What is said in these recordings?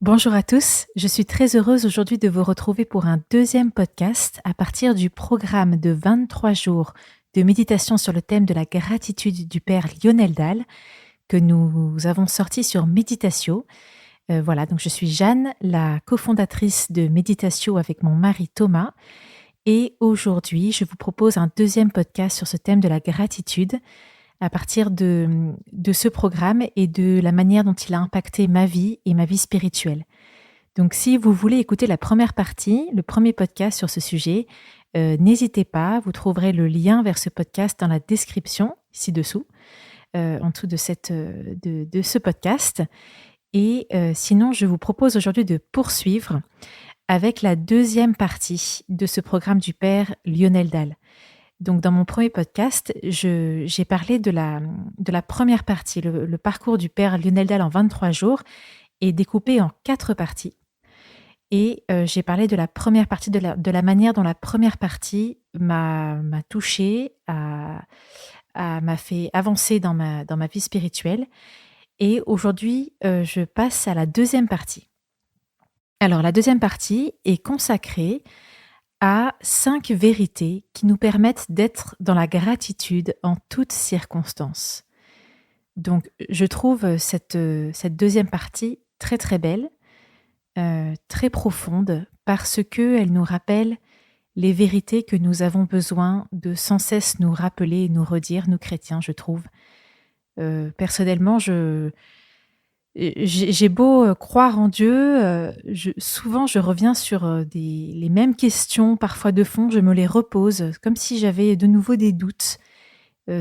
Bonjour à tous, je suis très heureuse aujourd'hui de vous retrouver pour un deuxième podcast à partir du programme de 23 jours de méditation sur le thème de la gratitude du Père Lionel Dahl que nous avons sorti sur Méditatio. Voilà, donc je suis Jeanne, la cofondatrice de Méditatio avec mon mari Thomas. Et aujourd'hui, je vous propose un deuxième podcast sur ce thème de la gratitude à partir de ce programme et de la manière dont il a impacté ma vie et ma vie spirituelle. Donc si vous voulez écouter la première partie, le premier podcast sur ce sujet, n'hésitez pas, vous trouverez le lien vers ce podcast dans la description, ci-dessous, en dessous de ce podcast. Et sinon, je vous propose aujourd'hui de poursuivre avec la deuxième partie de ce programme du Père Lionel Dahl. Donc dans mon premier podcast, j'ai parlé de la première partie, le parcours du Père Lionel Dahl en 23 jours est découpé en 4 parties. Et j'ai parlé de la première partie, de la manière dont la première partie m'a touchée, m'a fait avancer dans ma vie spirituelle. Et aujourd'hui, je passe à la deuxième partie. Alors la deuxième partie est consacrée à 5 vérités qui nous permettent d'être dans la gratitude en toutes circonstances. Donc je trouve cette deuxième partie très, très belle, très profonde parce qu'elle nous rappelle les vérités que nous avons besoin de sans cesse nous rappeler et nous redire, nous chrétiens, je trouve. Personnellement, j'ai beau croire en Dieu, souvent je reviens sur les mêmes questions, parfois de fond, je me les repose, comme si j'avais de nouveau des doutes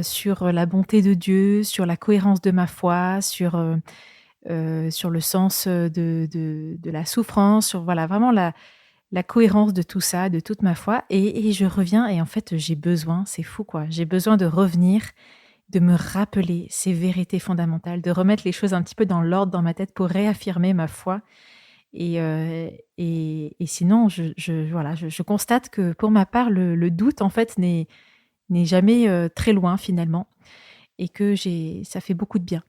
sur la bonté de Dieu, sur la cohérence de ma foi, sur le sens de la souffrance, sur voilà, vraiment la cohérence de tout ça, de toute ma foi. Et je reviens et en fait, j'ai besoin, c'est fou quoi, j'ai besoin de revenir, de me rappeler ces vérités fondamentales, de remettre les choses un petit peu dans l'ordre dans ma tête pour réaffirmer ma foi. Et sinon, voilà, je constate que pour ma part, le doute en fait n'est jamais très loin finalement et que ça fait beaucoup de bien.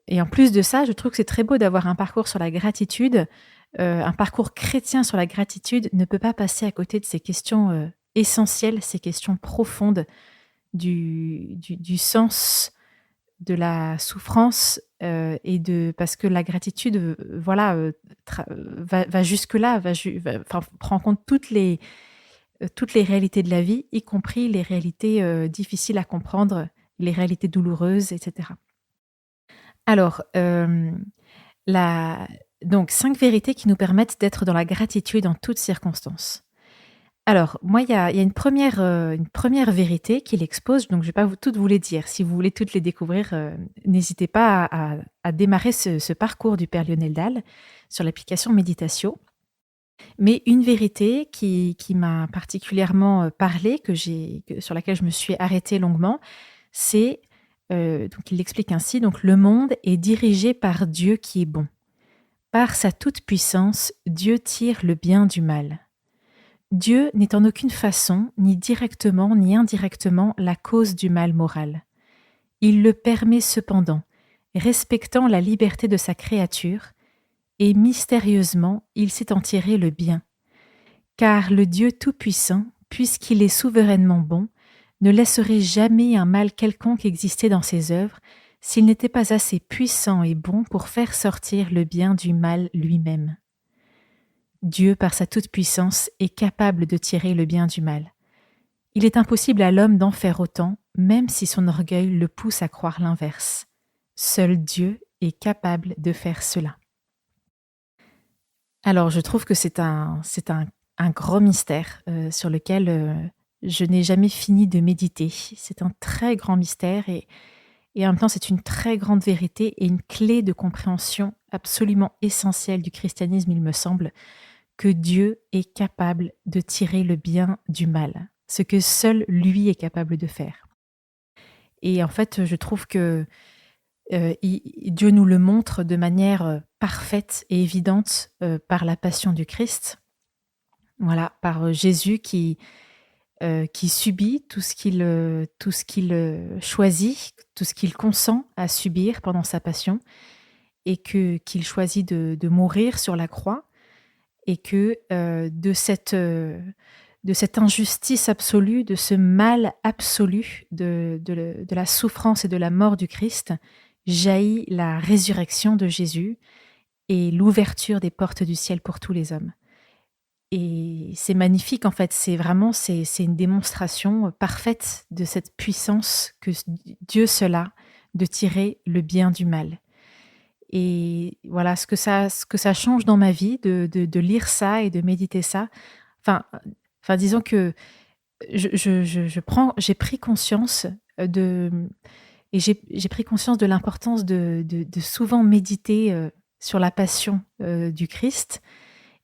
Et en plus de ça, je trouve que c'est très beau d'avoir un parcours sur la gratitude. Un parcours chrétien sur la gratitude ne peut pas passer à côté de ces questions essentielles, ces questions profondes du sens de la souffrance parce que la gratitude, voilà, va jusque-là, enfin, prend en compte toutes les réalités de la vie, y compris les réalités difficiles à comprendre, les réalités douloureuses, etc. Alors, la donc 5 vérités qui nous permettent d'être dans la gratitude en toutes circonstances. Alors, moi, il y a une première vérité qu'il expose, donc je ne vais pas toutes vous les dire. Si vous voulez toutes les découvrir, n'hésitez pas à démarrer ce parcours du Père Lionel Dahl sur l'application Méditatio. Mais une vérité qui m'a particulièrement, parlé, sur laquelle je me suis arrêtée longuement, c'est, donc il l'explique ainsi: «Donc le monde est dirigé par Dieu qui est bon. Par sa toute-puissance, Dieu tire le bien du mal. Dieu n'est en aucune façon, ni directement ni indirectement, la cause du mal moral. Il le permet cependant, respectant la liberté de sa créature, et mystérieusement, il sait en tirer le bien. Car le Dieu tout-puissant, puisqu'il est souverainement bon, ne laisserait jamais un mal quelconque exister dans ses œuvres s'il n'était pas assez puissant et bon pour faire sortir le bien du mal lui-même. Dieu, par sa toute-puissance, est capable de tirer le bien du mal. Il est impossible à l'homme d'en faire autant, même si son orgueil le pousse à croire l'inverse. Seul Dieu est capable de faire cela.» Alors, je trouve que c'est un gros mystère sur lequel je n'ai jamais fini de méditer. C'est un très grand mystère et en même temps, c'est une très grande vérité et une clé de compréhension absolument essentielle du christianisme, il me semble, que Dieu est capable de tirer le bien du mal, ce que seul lui est capable de faire. Et en fait, je trouve que Dieu nous le montre de manière parfaite et évidente par la passion du Christ. Voilà, par Jésus qui subit tout ce qu'il choisit, tout ce qu'il consent à subir pendant sa passion. et qu'il choisit de mourir sur la croix, et que de cette injustice absolue, de ce mal absolu, de la souffrance et de la mort du Christ, jaillit la résurrection de Jésus et l'ouverture des portes du ciel pour tous les hommes. Et c'est magnifique, en fait, c'est une démonstration parfaite de cette puissance que Dieu seul a de tirer le bien du mal. Et voilà ce que ça change dans ma vie de lire ça et de méditer ça. Enfin, disons que j'ai pris conscience de et j'ai pris conscience de l'importance de souvent méditer sur la passion du Christ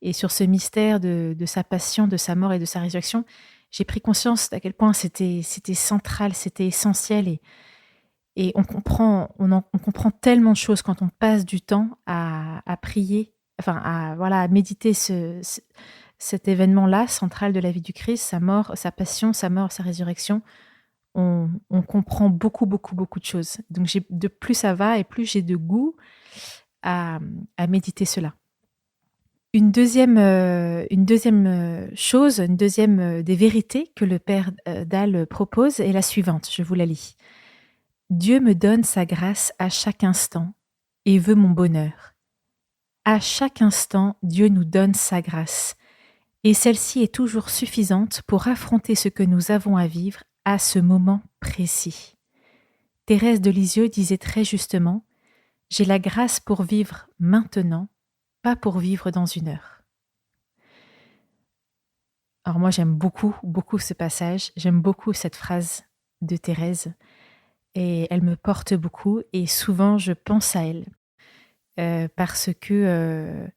et sur ce mystère de sa passion, de sa mort et de sa résurrection. J'ai pris conscience à quel point c'était central, c'était essentiel, et on comprend tellement de choses quand on passe du temps à prier, enfin à méditer cet événement-là central de la vie du Christ, sa mort, sa passion, sa mort, sa résurrection. On comprend beaucoup, beaucoup, beaucoup de choses. Donc de plus ça va et plus j'ai de goût à méditer cela. Une deuxième chose, une deuxième des vérités que le Père Dalle propose est la suivante, je vous la lis. Dieu me donne sa grâce à chaque instant et veut mon bonheur. À chaque instant, Dieu nous donne sa grâce, et celle-ci est toujours suffisante pour affronter ce que nous avons à vivre à ce moment précis. Thérèse de Lisieux disait très justement « J'ai la grâce pour vivre maintenant, pas pour vivre dans une heure. » Alors moi, j'aime beaucoup, beaucoup ce passage, j'aime beaucoup cette phrase de Thérèse, et elle me porte beaucoup, et souvent je pense à elle, parce que,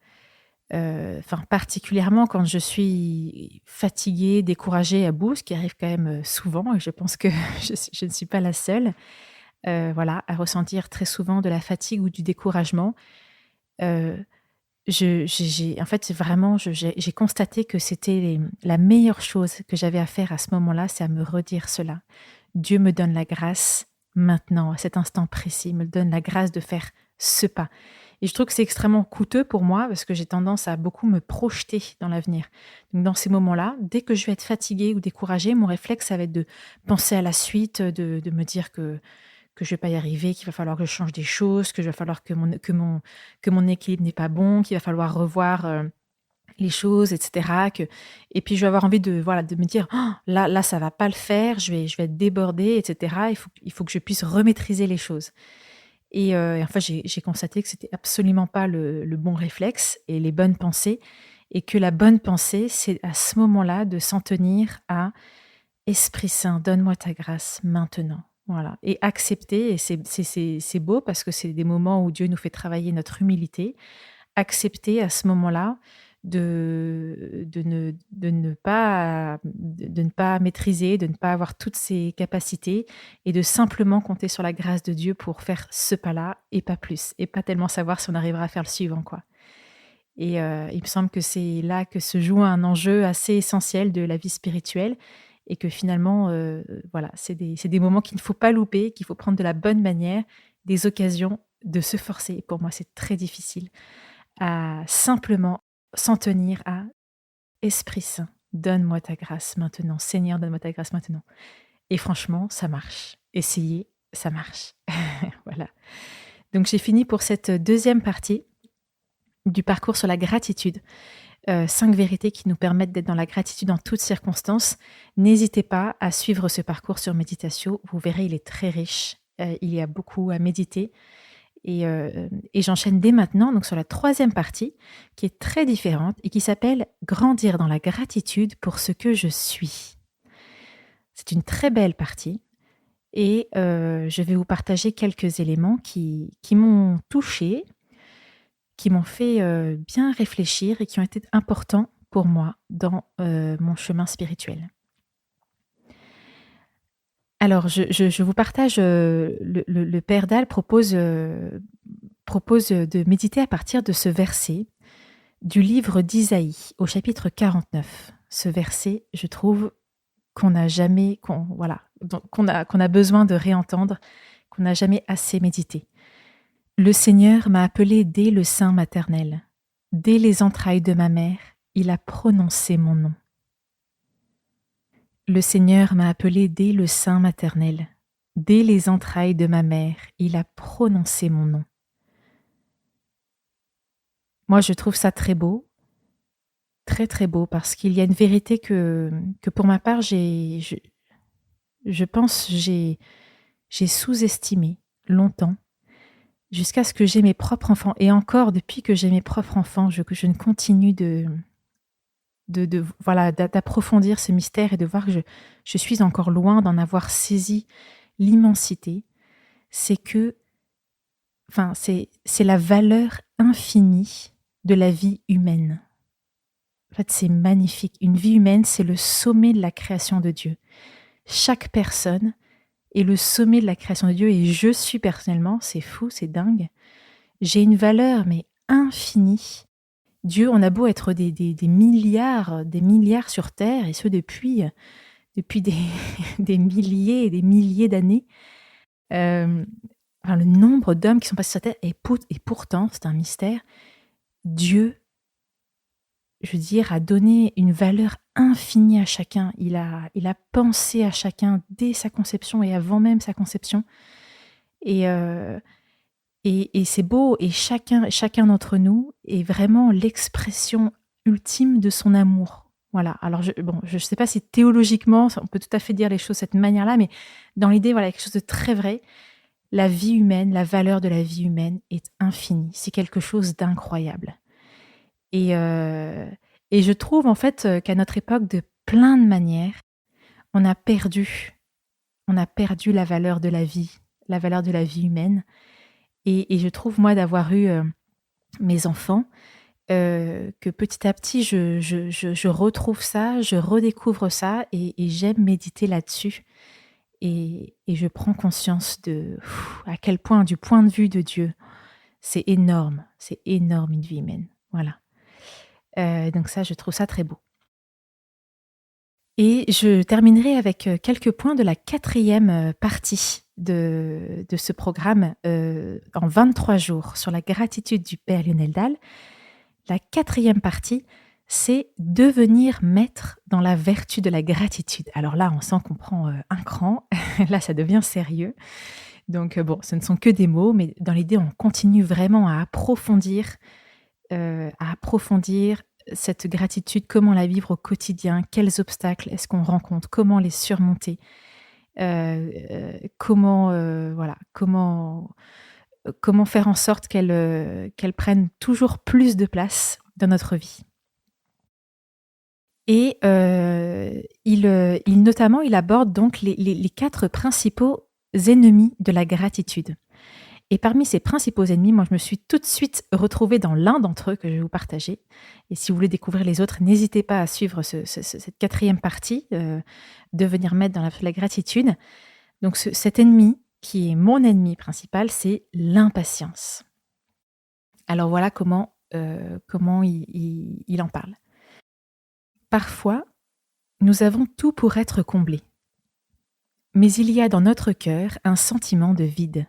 particulièrement quand je suis fatiguée, découragée, à bout, ce qui arrive quand même souvent, et je pense que je ne suis pas la seule, à ressentir très souvent de la fatigue ou du découragement. En fait, vraiment, j'ai constaté que c'était la meilleure chose que j'avais à faire à ce moment-là, c'est à me redire cela. Dieu me donne la grâce maintenant, à cet instant précis, me donne la grâce de faire ce pas. Et je trouve que c'est extrêmement coûteux pour moi parce que j'ai tendance à beaucoup me projeter dans l'avenir. Donc dans ces moments-là, dès que je vais être fatiguée ou découragée, mon réflexe, ça va être de penser à la suite, de me dire que je vais pas y arriver, qu'il va falloir que je change des choses, que je va falloir que mon équilibre n'est pas bon, qu'il va falloir revoir les choses, etc. Et puis je vais avoir envie de me dire oh, là ça va pas le faire, je vais être débordée, etc. Il faut que je puisse remaîtriser les choses. Et enfin j'ai constaté que c'était absolument pas le bon réflexe et les bonnes pensées, et que la bonne pensée, c'est à ce moment-là de s'en tenir à Esprit Saint, donne-moi ta grâce maintenant. Voilà. Et accepter, et c'est beau parce que c'est des moments où Dieu nous fait travailler notre humilité, accepter à ce moment-là de ne pas maîtriser, de ne pas avoir toutes ses capacités, et de simplement compter sur la grâce de Dieu pour faire ce pas-là et pas plus, et pas tellement savoir si on arrivera à faire le suivant, quoi. Et il me semble que c'est là que se joue un enjeu assez essentiel de la vie spirituelle, et que finalement, c'est des moments qu'il ne faut pas louper, qu'il faut prendre de la bonne manière, des occasions de se forcer. Pour moi, c'est très difficile à simplement s'en tenir à Esprit Saint, donne-moi ta grâce maintenant. Seigneur, donne-moi ta grâce maintenant. Et franchement, ça marche. Essayez, ça marche. Voilà. Donc j'ai fini pour cette deuxième partie du parcours sur la gratitude. 5 vérités qui nous permettent d'être dans la gratitude en toutes circonstances. N'hésitez pas à suivre ce parcours sur Méditatio. Vous verrez, il est très riche. Il y a beaucoup à méditer. Et j'enchaîne dès maintenant donc sur la troisième partie, qui est très différente et qui s'appelle « Grandir dans la gratitude pour ce que je suis ». C'est une très belle partie, et je vais vous partager quelques éléments qui m'ont touchée, qui m'ont fait bien réfléchir et qui ont été importants pour moi dans mon chemin spirituel. Alors, je vous partage, le Père Dalle propose de méditer à partir de ce verset du livre d'Isaïe, au chapitre 49. Ce verset, je trouve qu'on n'a jamais, qu'on a besoin de réentendre, qu'on n'a jamais assez médité. Le Seigneur m'a appelé dès le sein maternel. Dès les entrailles de ma mère, il a prononcé mon nom. Le Seigneur m'a appelé dès le sein maternel. Dès les entrailles de ma mère, il a prononcé mon nom. Moi, je trouve ça très beau, très très beau, parce qu'il y a une vérité que pour ma part, je pense, j'ai sous-estimé longtemps, jusqu'à ce que j'ai mes propres enfants. Et encore, depuis que j'ai mes propres enfants, je ne continue voilà, d'approfondir ce mystère et de voir que je suis encore loin d'en avoir saisi l'immensité. C'est que, enfin, c'est la valeur infinie de la vie humaine. En fait, c'est magnifique. Une vie humaine, c'est le sommet de la création de Dieu. Chaque personne est le sommet de la création de Dieu et je suis personnellement, c'est fou, c'est dingue, j'ai une valeur mais infinie. Dieu, on a beau être des milliards sur Terre et ce depuis des milliers et des milliers d'années. Le nombre d'hommes qui sont passés sur Terre et pourtant, c'est un mystère, Dieu, je veux dire, a donné une valeur infinie à chacun. Il a pensé à chacun dès sa conception et avant même sa conception. Et c'est beau, et chacun d'entre nous est vraiment l'expression ultime de son amour. Voilà. Alors, je ne sais pas si théologiquement, on peut tout à fait dire les choses de cette manière-là, mais dans l'idée, voilà, quelque chose de très vrai. La vie humaine, la valeur de la vie humaine est infinie. C'est quelque chose d'incroyable. Et je trouve en fait qu'à notre époque, de plein de manières, on a perdu la valeur de la vie humaine. Et je trouve, moi, d'avoir eu mes enfants, que petit à petit, je retrouve ça, je redécouvre ça et j'aime méditer là-dessus. Et je prends conscience à quel point, du point de vue de Dieu, c'est énorme une vie humaine. Voilà. Donc ça, je trouve ça très beau. Et je terminerai avec quelques points de la 4e partie de ce programme en 23 jours sur la gratitude du Père Lionel Dahl. La 4e partie, c'est devenir maître dans la vertu de la gratitude. Alors là, on sent qu'on prend un cran. Là, ça devient sérieux. Donc bon, ce ne sont que des mots, mais dans l'idée, on continue vraiment à approfondir cette gratitude, comment la vivre au quotidien, quels obstacles est-ce qu'on rencontre, comment les surmonter, comment faire en sorte qu'elles prennent toujours plus de place dans notre vie. Et il aborde donc les 4 principaux ennemis de la gratitude. Et parmi ces principaux ennemis, moi, je me suis tout de suite retrouvée dans l'un d'entre eux que je vais vous partager. Et si vous voulez découvrir les autres, n'hésitez pas à suivre cette 4e partie, devenir maître dans la gratitude. Donc cet ennemi, qui est mon ennemi principal, c'est l'impatience. Alors voilà comment il en parle. Parfois, nous avons tout pour être comblés. Mais il y a dans notre cœur un sentiment de vide.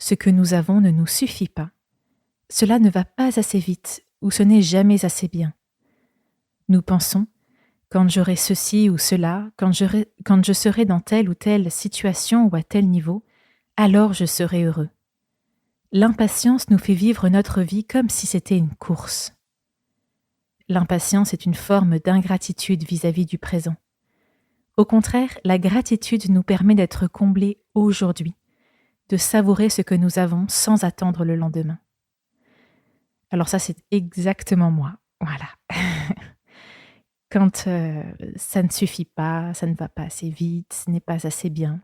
Ce que nous avons ne nous suffit pas. Cela ne va pas assez vite ou ce n'est jamais assez bien. Nous pensons, quand j'aurai ceci ou cela, quand je serai dans telle ou telle situation ou à tel niveau, alors je serai heureux. L'impatience nous fait vivre notre vie comme si c'était une course. L'impatience est une forme d'ingratitude vis-à-vis du présent. Au contraire, la gratitude nous permet d'être comblés aujourd'hui, de savourer ce que nous avons sans attendre le lendemain. Alors ça, c'est exactement moi. Voilà. Quand ça ne suffit pas, ça ne va pas assez vite, ce n'est pas assez bien.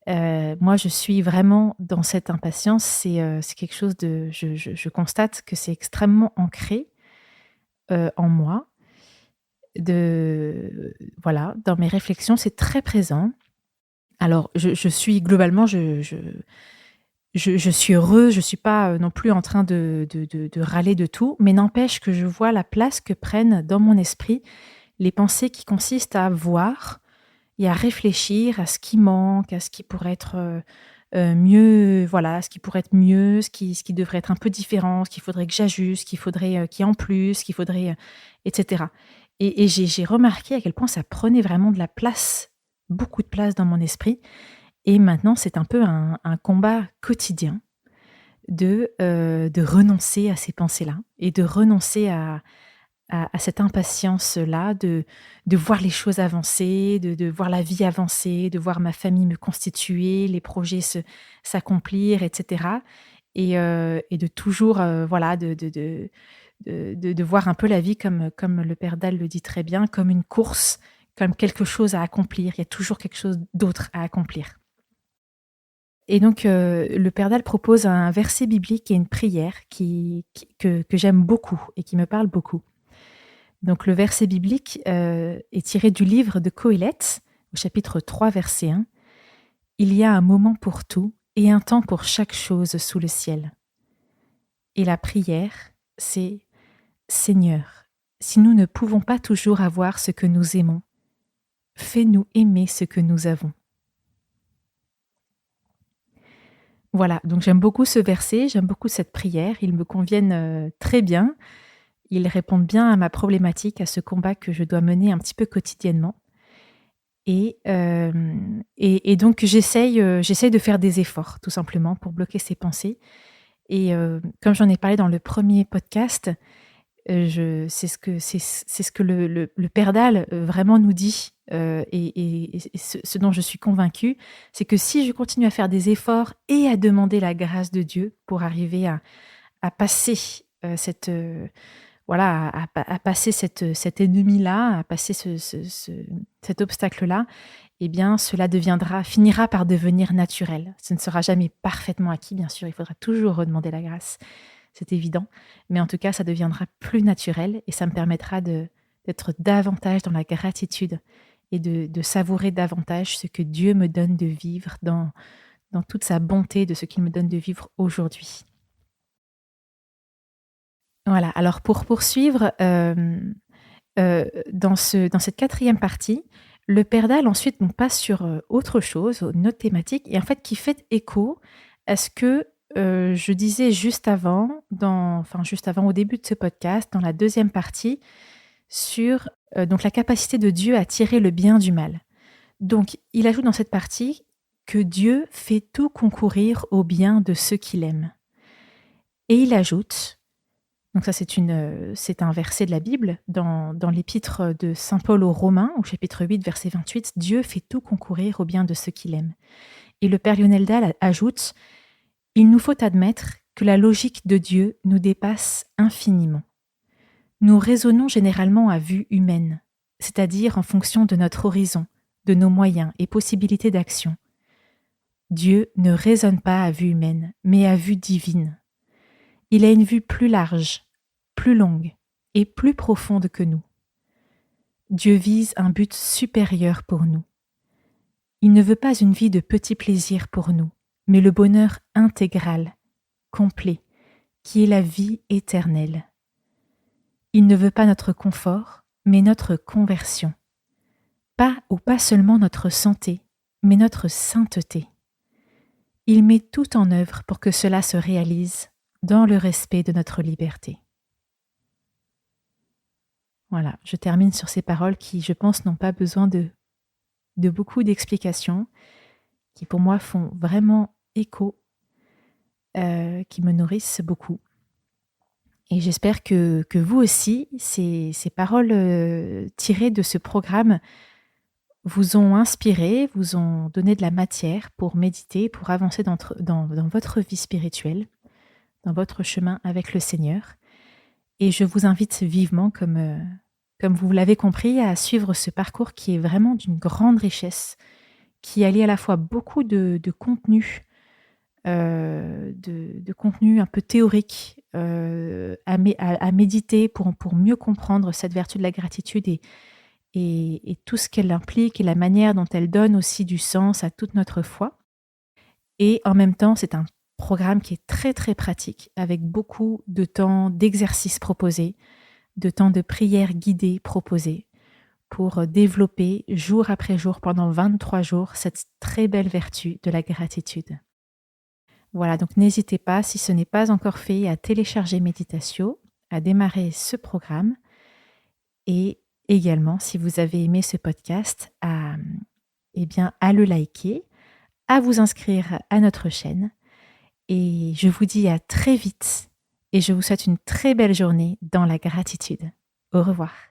Moi, je suis vraiment dans cette impatience. C'est quelque chose de... Je constate que c'est extrêmement ancré en moi. Voilà, dans mes réflexions, c'est très présent. Alors, je suis globalement, je suis heureuse, je ne suis pas non plus en train de râler de tout, mais n'empêche que je vois la place que prennent dans mon esprit les pensées qui consistent à voir et à réfléchir à ce qui manque, à ce qui pourrait être mieux, voilà, ce qui pourrait être mieux, ce qui devrait être un peu différent, ce qu'il faudrait que j'ajuste, ce qu'il faudrait qu'il y ait en plus, ce qu'il faudrait, etc. Et j'ai remarqué à quel point ça prenait vraiment de la place, beaucoup de place dans mon esprit. Et maintenant, c'est un peu un combat quotidien de renoncer à ces pensées-là et de renoncer à cette impatience-là de voir les choses avancer, de voir la vie avancer, de voir ma famille me constituer, les projets s'accomplir, etc. Et de toujours, voilà, de voir un peu la vie comme le père Dalle le dit très bien, comme une course, comme quelque chose à accomplir. Il y a toujours quelque chose d'autre à accomplir. Et donc, le père Dalle propose un verset biblique et une prière que j'aime beaucoup et qui me parle beaucoup. Donc le verset biblique est tiré du livre de Qoéleth, au chapitre 3, verset 1. Il y a un moment pour tout et un temps pour chaque chose sous le ciel. Et la prière, c'est Seigneur, si nous ne pouvons pas toujours avoir ce que nous aimons, fais-nous aimer ce que nous avons. Voilà, donc j'aime beaucoup ce verset, j'aime beaucoup cette prière, ils me conviennent très bien. Ils répondent bien à ma problématique, à ce combat que je dois mener un petit peu quotidiennement. Et donc j'essaye de faire des efforts, tout simplement, pour bloquer ces pensées. Et comme j'en ai parlé dans le premier podcast, c'est ce que le père Dalle vraiment nous dit, et ce dont je suis convaincue, c'est que si je continue à faire des efforts et à demander la grâce de Dieu pour arriver à passer voilà, à passer cet ennemi-là, à passer cet obstacle-là, eh bien, cela finira par devenir naturel. Ce ne sera jamais parfaitement acquis, bien sûr, il faudra toujours redemander la grâce, c'est évident, mais en tout cas, ça deviendra plus naturel et ça me permettra d'être davantage dans la gratitude et de savourer davantage ce que Dieu me donne de vivre dans toute sa bonté de ce qu'il me donne de vivre aujourd'hui. Voilà, alors pour poursuivre, dans cette quatrième partie, le père Dalle ensuite nous passe sur, autre chose, une autre thématique et en fait qui fait écho à ce que, je disais juste avant, juste avant au début de ce podcast, dans la deuxième partie sur, donc la capacité de Dieu à tirer le bien du mal. Donc il ajoute dans cette partie que Dieu fait tout concourir au bien de ceux qu'il aime et il ajoute, donc ça c'est un verset de la Bible dans l'épître de saint Paul aux Romains, au chapitre 8, verset 28, Dieu fait tout concourir au bien de ceux qu'il aime. Et le père Lionel Dalle ajoute, il nous faut admettre que la logique de Dieu nous dépasse infiniment. Nous raisonnons généralement à vue humaine, c'est-à-dire en fonction de notre horizon, de nos moyens et possibilités d'action. Dieu ne raisonne pas à vue humaine, mais à vue divine. Il a une vue plus large, plus longue et plus profonde que nous. Dieu vise un but supérieur pour nous. Il ne veut pas une vie de petits plaisirs pour nous, mais le bonheur intégral, complet, qui est la vie éternelle. Il ne veut pas notre confort, mais notre conversion. Pas seulement notre santé, mais notre sainteté. Il met tout en œuvre pour que cela se réalise dans le respect de notre liberté. Voilà, je termine sur ces paroles qui, je pense, n'ont pas besoin de beaucoup d'explications, qui pour moi font vraiment écho, qui me nourrissent beaucoup. Et j'espère que vous aussi, ces paroles tirées de ce programme vous ont inspiré, vous ont donné de la matière pour méditer, pour avancer dans votre vie spirituelle, dans votre chemin avec le Seigneur. Et je vous invite vivement, comme vous l'avez compris, à suivre ce parcours qui est vraiment d'une grande richesse, qui allie à la fois beaucoup de contenu, de contenu un peu théorique à méditer pour mieux comprendre cette vertu de la gratitude et tout ce qu'elle implique et la manière dont elle donne aussi du sens à toute notre foi. Et en même temps, c'est un programme qui est très très pratique, avec beaucoup de temps d'exercices proposés, de temps de prière guidée proposés, pour développer jour après jour, pendant 23 jours, cette très belle vertu de la gratitude. Voilà, donc n'hésitez pas, si ce n'est pas encore fait, à télécharger Meditatio, à démarrer ce programme et également, si vous avez aimé ce podcast, à le liker, à vous inscrire à notre chaîne. Et je vous dis à très vite et je vous souhaite une très belle journée dans la gratitude. Au revoir.